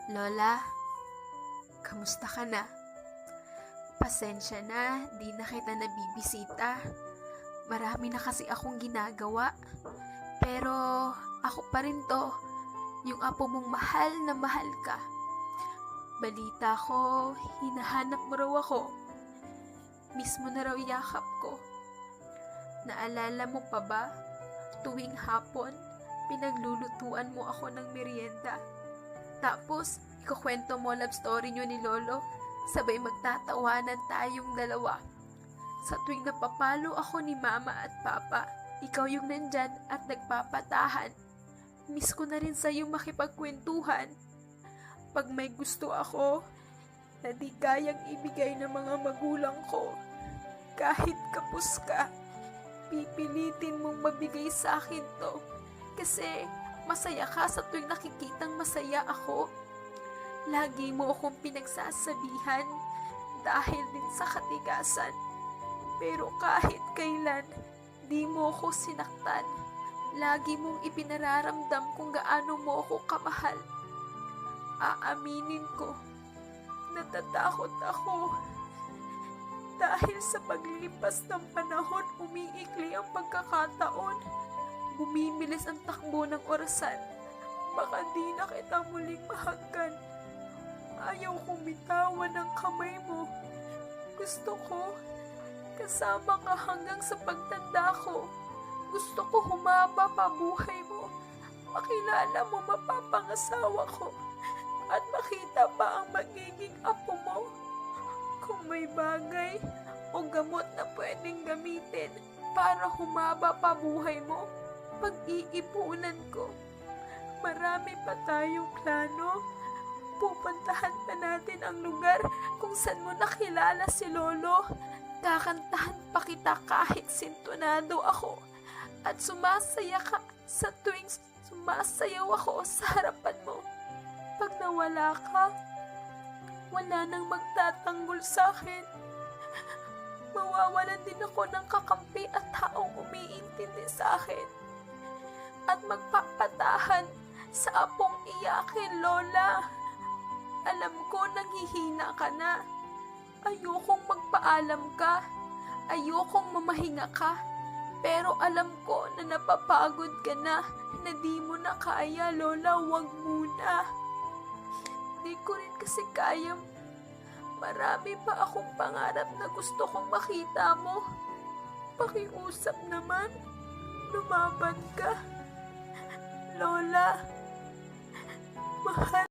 Lola, kamusta ka na? Pasensya na, di na kita nabibisita. Marami na kasi akong ginagawa. Pero ako pa rin to, yung apo mong mahal na mahal ka. Balita ko, hinahanap mo raw ako. Mismo na raw yakap ko. Naalala mo pa ba? Tuwing hapon, pinaglulutuan mo ako ng merienda. Tapos, ikukwento mo love story nyo ni Lolo, sabay magtatawanan tayong dalawa. Sa tuwing napapalo ako ni Mama at Papa, ikaw yung nandyan at nagpapatahan. Miss ko na rin sa'yo makipagkwentuhan. Pag may gusto ako, na di kayang ibigay ng mga magulang ko, kahit kapos ka, pipilitin mong mabigay sa akin to. Kasi masaya ka sa tuwing nakikitang masaya ako. Lagi mo akong pinagsasabihan dahil din sa katigasan. Pero kahit kailan, di mo ako sinaktan. Lagi mong ipinararamdam kung gaano mo ako kamahal. Aaminin ko, natatakot ako. Dahil sa paglilipas ng panahon, umiikli ang pagkakataon. Bumibilis ang takbo ng orasan. Baka di na kita muling mahagkan. Ayaw kong bitawan ng kamay mo. Gusto ko, kasama ka hanggang sa pagtanda ko. Gusto ko humaba pa buhay mo. Makilala mo mapapangasawa ko. At makita pa ang magiging apo mo. Kung may bagay o gamot na pwedeng gamitin para humaba pa buhay mo, pag-iipunan ko. Marami pa tayong plano. Pupuntahan pa natin ang lugar kung saan mo nakilala si Lolo. Kakantahan pa kita kahit sintonado ako. At sumasaya ka sa tuwing sumasayaw ako sa harapan mo. Pag nawala ka, wala nang magtatanggol sa akin. Mawawalan din ako ng kakampi at taong umiintindi sa akin. At magpapatahan sa apong iyakin, Lola. Alam ko nanghihina ka na. Ayokong magpaalam ka. Ayokong mamahinga ka. Pero alam ko na napapagod ka na di mo na kaya, Lola. Wag muna. Di ko rin kasi kaya. Marami pa akong pangarap na gusto kong makita mo. Pakiusap naman. Lumaban ka. Lola, mahal.